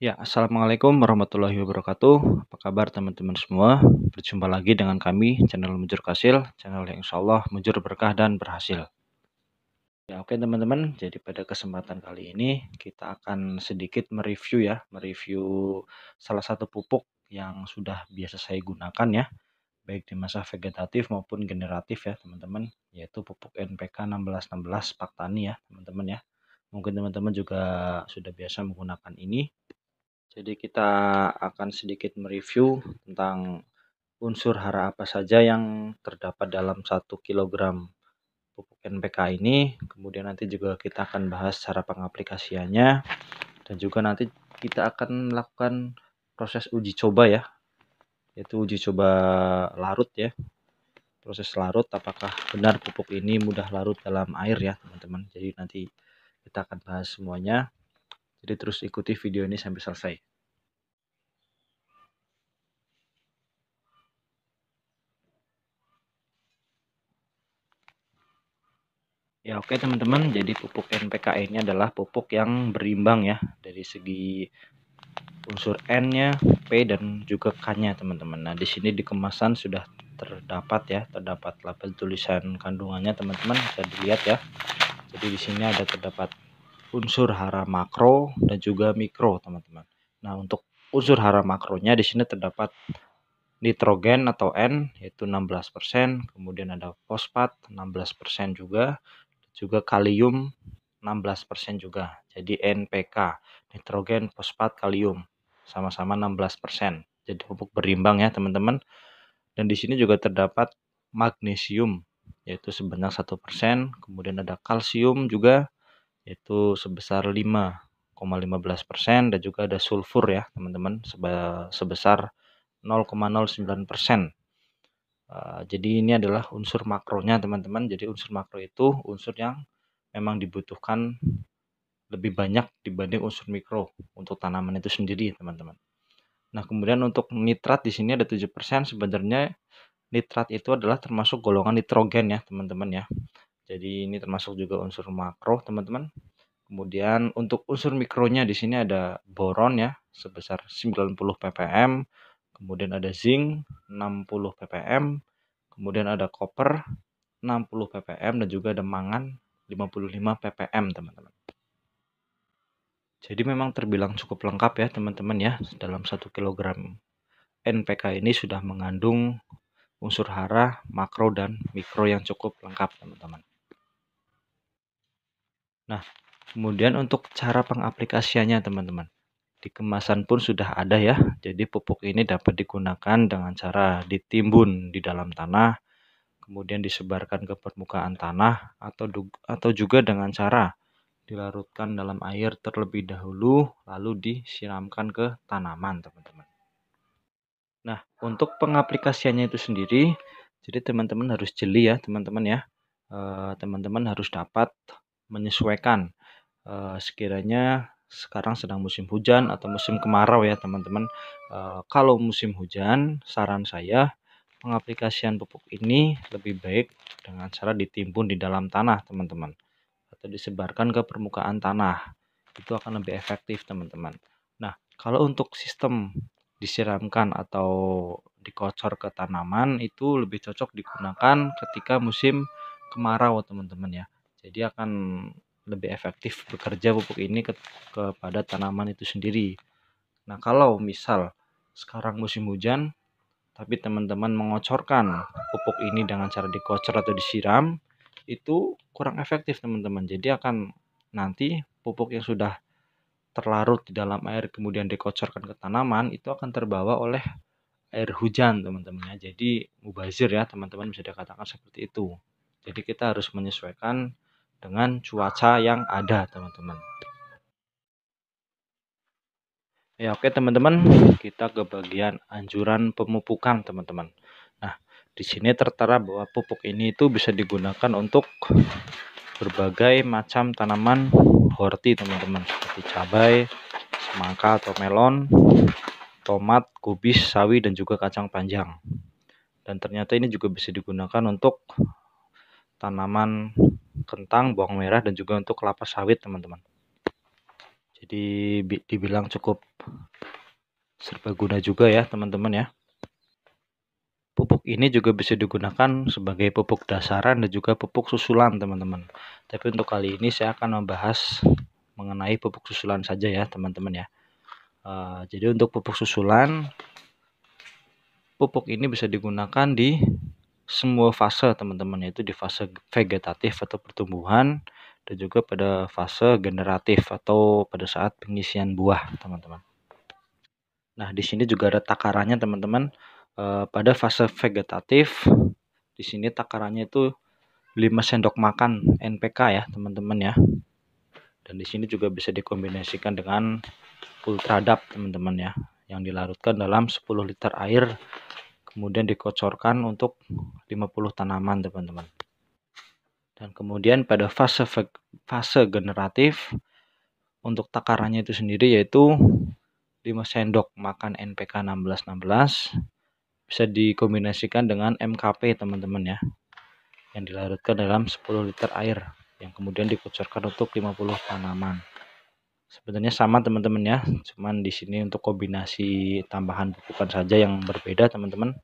Ya, assalamualaikum warahmatullahi wabarakatuh. Apa kabar teman-teman semua? Berjumpa lagi dengan kami, channel Mujur Kasil, channel yang insya Allah mujur berkah dan berhasil. Ya, oke teman-teman. Jadi pada kesempatan kali ini kita akan sedikit mereview salah satu pupuk yang sudah biasa saya gunakan ya, baik di masa vegetatif maupun generatif ya teman-teman, yaitu pupuk NPK 1616 Paktani ya teman-teman ya. Mungkin teman-teman juga sudah biasa menggunakan ini. Jadi kita akan sedikit mereview tentang unsur hara apa saja yang terdapat dalam 1 kg pupuk NPK ini. Kemudian nanti juga kita akan bahas cara pengaplikasiannya. Dan juga nanti kita akan melakukan proses uji coba ya. Yaitu uji coba larut ya. Proses larut apakah benar pupuk ini mudah larut dalam air ya teman-teman. Jadi nanti kita akan bahas semuanya. Jadi terus ikuti video ini sampai selesai. Ya oke teman-teman, jadi pupuk NPK ini adalah pupuk yang berimbang ya dari segi unsur N-nya, P dan juga K-nya teman-teman. Nah, di sini di kemasan sudah terdapat label tulisan kandungannya teman-teman, bisa dilihat ya. Jadi di sini terdapat unsur hara makro dan juga mikro teman-teman. Nah, untuk unsur hara makronya di sini terdapat nitrogen atau N yaitu 16%, kemudian ada fosfat 16% juga kalium 16% juga. Jadi NPK, nitrogen, fosfat, kalium sama-sama 16%. Jadi pupuk berimbang ya, teman-teman. Dan di sini juga terdapat magnesium yaitu sebanyak 1%, kemudian ada kalsium juga yaitu sebesar 5,15% dan juga ada sulfur ya, teman-teman, sebesar 0,09%. Jadi ini adalah unsur makronya teman-teman. Jadi unsur makro itu unsur yang memang dibutuhkan lebih banyak dibanding unsur mikro untuk tanaman itu sendiri teman-teman. Nah kemudian untuk nitrat di sini ada 7%. Sebenarnya nitrat itu adalah termasuk golongan nitrogen ya teman-teman ya. Jadi ini termasuk juga unsur makro teman-teman. Kemudian untuk unsur mikronya di sini ada boron ya sebesar 90 ppm. Kemudian ada zinc 60 ppm. Kemudian ada koper 60 ppm dan juga ada mangan 55 ppm teman-teman. Jadi memang terbilang cukup lengkap ya teman-teman ya. Dalam 1 kg NPK ini sudah mengandung unsur hara, makro dan mikro yang cukup lengkap teman-teman. Nah, kemudian untuk cara pengaplikasiannya teman-teman. Di kemasan pun sudah ada ya. Jadi pupuk ini dapat digunakan dengan cara ditimbun di dalam tanah, kemudian disebarkan ke permukaan tanah atau juga dengan cara dilarutkan dalam air terlebih dahulu lalu disiramkan ke tanaman teman-teman. Nah untuk pengaplikasiannya itu sendiri, jadi teman-teman harus jeli ya teman-teman ya. Teman-teman harus dapat menyesuaikan sekiranya sekarang sedang musim hujan atau musim kemarau ya teman-teman. Kalau musim hujan saran saya pengaplikasian pupuk ini lebih baik dengan cara ditimbun di dalam tanah teman-teman atau disebarkan ke permukaan tanah. Itu akan lebih efektif teman-teman. Nah kalau untuk sistem disiramkan atau dikocor ke tanaman itu lebih cocok digunakan ketika musim kemarau teman-teman ya. Jadi akan lebih efektif bekerja pupuk ini kepada tanaman itu sendiri. Nah kalau misal sekarang musim hujan tapi teman-teman mengocorkan pupuk ini dengan cara dikocor atau disiram, itu kurang efektif teman-teman. Jadi akan nanti pupuk yang sudah terlarut di dalam air kemudian dikocorkan ke tanaman itu akan terbawa oleh air hujan teman-teman ya. Jadi mubazir ya teman-teman, bisa dikatakan seperti itu. Jadi kita harus menyesuaikan dengan cuaca yang ada teman-teman. Ya oke teman-teman, kita ke bagian anjuran pemupukan teman-teman. Nah di sini tertera bahwa pupuk ini itu bisa digunakan untuk berbagai macam tanaman horti teman-teman, seperti cabai, semangka atau melon, tomat, kubis, sawi dan juga kacang panjang. Dan ternyata ini juga bisa digunakan untuk tanaman kentang, bawang merah dan juga untuk kelapa sawit teman-teman. Jadi dibilang cukup serbaguna juga ya teman-teman ya. Pupuk ini juga bisa digunakan sebagai pupuk dasaran dan juga pupuk susulan teman-teman. Tapi untuk kali ini saya akan membahas mengenai pupuk susulan saja ya teman-teman ya. Jadi untuk pupuk susulan, pupuk ini bisa digunakan di semua fase teman-teman, yaitu di fase vegetatif atau pertumbuhan dan juga pada fase generatif atau pada saat pengisian buah teman-teman. Nah di sini juga ada takarannya teman-teman. Pada fase vegetatif di sini takarannya itu 5 sendok makan NPK ya teman-teman ya. Dan di sini juga bisa dikombinasikan dengan Ultradap teman-teman ya, yang dilarutkan dalam 10 liter air kemudian dikocorkan untuk 50 tanaman teman-teman. Dan kemudian pada fase generatif untuk takarannya itu sendiri yaitu 5 sendok makan NPK 1616 bisa dikombinasikan dengan MKP teman-teman ya, yang dilarutkan dalam 10 liter air yang kemudian dikocorkan untuk 50 tanaman. Sebenarnya sama teman-teman ya, cuman di sini untuk kombinasi tambahan pupukan saja yang berbeda teman-teman.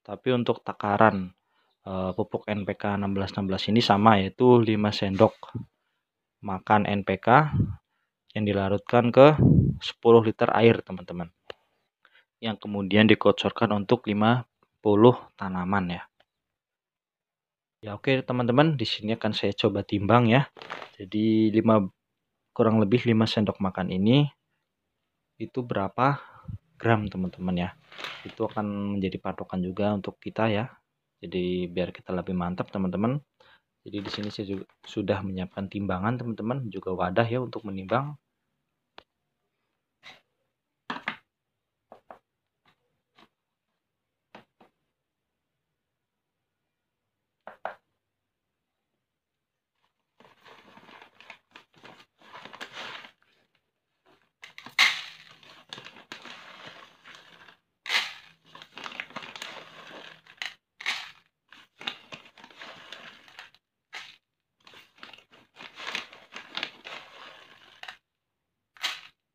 Tapi untuk takaran pupuk NPK 1616 ini sama, yaitu 5 sendok makan NPK yang dilarutkan ke 10 liter air teman-teman, yang kemudian dikocorkan untuk 50 tanaman ya. Ya oke teman-teman, di sini akan saya coba timbang ya. Jadi kurang lebih 5 sendok makan ini itu berapa gram teman-teman ya. Itu akan menjadi patokan juga untuk kita ya. Jadi biar kita lebih mantap teman-teman. Jadi di sini saya juga sudah menyiapkan timbangan teman-teman, juga wadah ya untuk menimbang.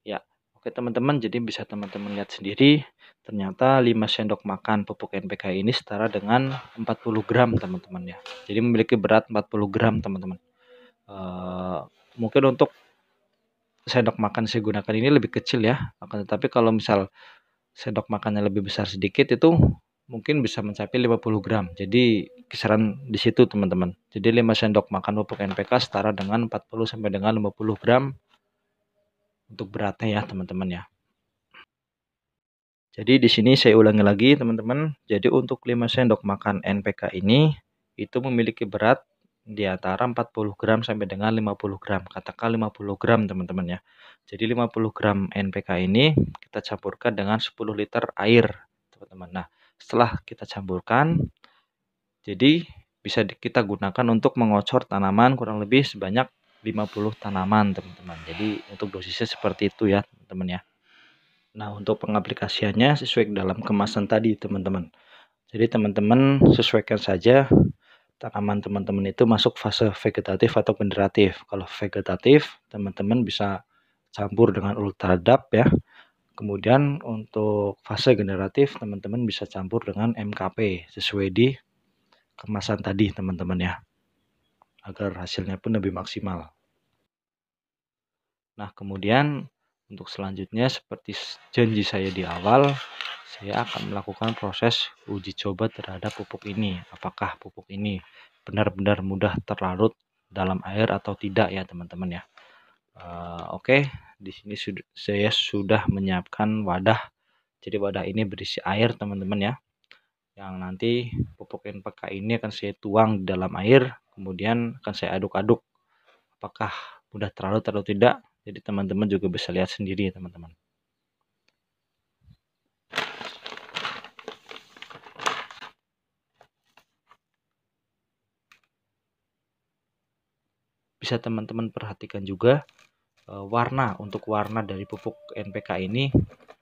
Ya, oke teman-teman, jadi bisa teman-teman lihat sendiri, ternyata 5 sendok makan pupuk NPK ini setara dengan 40 gram teman-teman ya. Jadi memiliki berat 40 gram teman-teman. Mungkin untuk sendok makan saya gunakan ini lebih kecil ya, akan tetapi kalau misal sendok makannya lebih besar sedikit itu mungkin bisa mencapai 50 gram. Jadi kisaran di situ teman-teman. Jadi 5 sendok makan pupuk NPK setara dengan 40 sampai dengan 50 gram untuk beratnya ya teman-teman ya. Jadi di sini saya ulangi lagi teman-teman. Jadi untuk 5 sendok makan NPK ini itu memiliki berat di antara 40 gram sampai dengan 50 gram. Katakan 50 gram teman-teman ya. Jadi 50 gram NPK ini kita campurkan dengan 10 liter air teman-teman. Nah setelah kita campurkan, jadi bisa kita gunakan untuk mengocor tanaman kurang lebih sebanyak 50 tanaman teman-teman. Jadi untuk dosisnya seperti itu ya teman-teman ya. Nah untuk pengaplikasiannya sesuai dalam kemasan tadi teman-teman. Jadi teman-teman sesuaikan saja tanaman teman-teman itu masuk fase vegetatif atau generatif. Kalau vegetatif teman-teman bisa campur dengan Ultradap ya. Kemudian untuk fase generatif teman-teman bisa campur dengan MKP sesuai di kemasan tadi teman-teman ya, agar hasilnya pun lebih maksimal. Nah kemudian untuk selanjutnya seperti janji saya di awal, saya akan melakukan proses uji coba terhadap pupuk ini. Apakah pupuk ini benar-benar mudah terlarut dalam air atau tidak ya teman-teman ya. Oke, di sini saya sudah menyiapkan wadah. Jadi wadah ini berisi air teman-teman ya, yang nanti pupuk NPK ini akan saya tuang di dalam air, kemudian akan saya aduk-aduk apakah mudah terlarut atau tidak. Jadi teman-teman juga bisa lihat sendiri teman-teman. Bisa teman-teman perhatikan juga warna dari pupuk NPK ini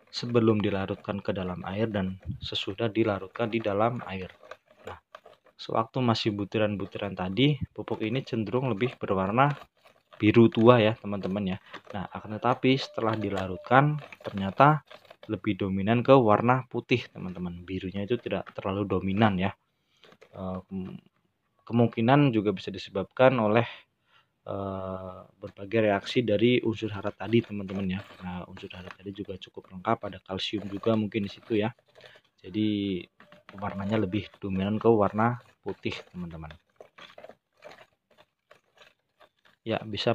sebelum dilarutkan ke dalam air dan sesudah dilarutkan di dalam air. Nah, sewaktu masih butiran-butiran tadi, pupuk ini cenderung lebih berwarna biru tua ya teman-teman ya. Nah, akan tetapi setelah dilarutkan ternyata lebih dominan ke warna putih teman-teman. Birunya itu tidak terlalu dominan ya. Kemungkinan juga bisa disebabkan oleh berbagai reaksi dari unsur hara tadi teman-teman ya. Nah, unsur hara tadi juga cukup lengkap, ada kalsium juga mungkin di situ ya. Jadi warnanya lebih dominan ke warna putih teman-teman. Ya, bisa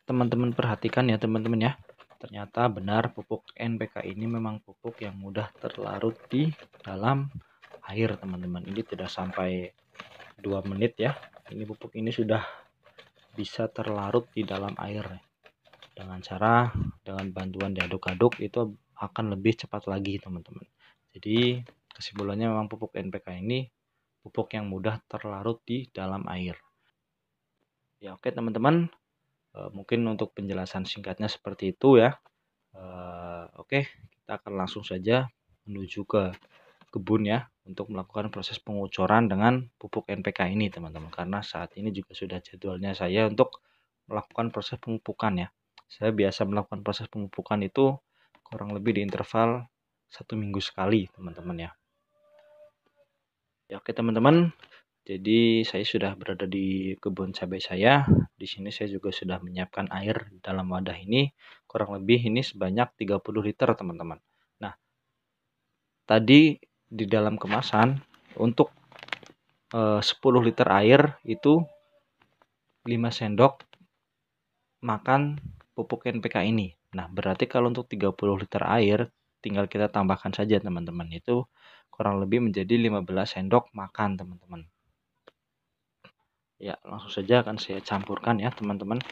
teman-teman perhatikan ya teman-teman ya. Ternyata benar pupuk NPK ini memang pupuk yang mudah terlarut di dalam air teman-teman. Ini tidak sampai 2 menit ya. Ini pupuk ini sudah bisa terlarut di dalam air. Dengan bantuan diaduk-aduk itu akan lebih cepat lagi teman-teman. Jadi kesimpulannya memang pupuk NPK ini pupuk yang mudah terlarut di dalam air. Ya oke teman-teman, mungkin untuk penjelasan singkatnya seperti itu ya. Oke, kita akan langsung saja menuju ke kebun ya untuk melakukan proses pengucoran dengan pupuk NPK ini teman-teman, karena saat ini juga sudah jadwalnya saya untuk melakukan proses pemupukan ya. Saya biasa melakukan proses pemupukan itu kurang lebih di interval 1 minggu sekali teman-teman ya. Ya oke teman-teman, jadi saya sudah berada di kebun cabai saya. Di sini saya juga sudah menyiapkan air dalam wadah ini, kurang lebih ini sebanyak 30 liter teman-teman. Nah, tadi di dalam kemasan untuk 10 liter air itu 5 sendok makan pupuk NPK ini. Nah, berarti kalau untuk 30 liter air tinggal kita tambahkan saja teman-teman. Itu kurang lebih menjadi 15 sendok makan teman-teman. Ya, langsung saja akan saya campurkan ya teman-teman.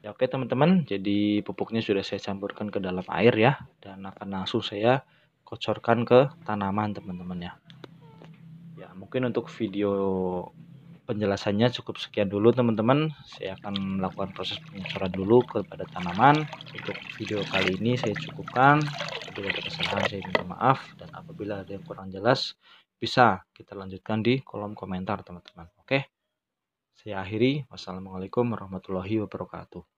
Ya oke teman-teman, jadi pupuknya sudah saya campurkan ke dalam air ya, dan akan langsung saya kocorkan ke tanaman teman-teman ya. Ya mungkin untuk video penjelasannya cukup sekian dulu teman-teman. Saya akan melakukan proses pengucuran dulu kepada tanaman. Untuk video kali ini saya cukupkan. Apabila ada kesalahan saya minta maaf, dan apabila ada yang kurang jelas bisa kita lanjutkan di kolom komentar teman-teman. Oke, saya akhiri. Wassalamualaikum warahmatullahi wabarakatuh.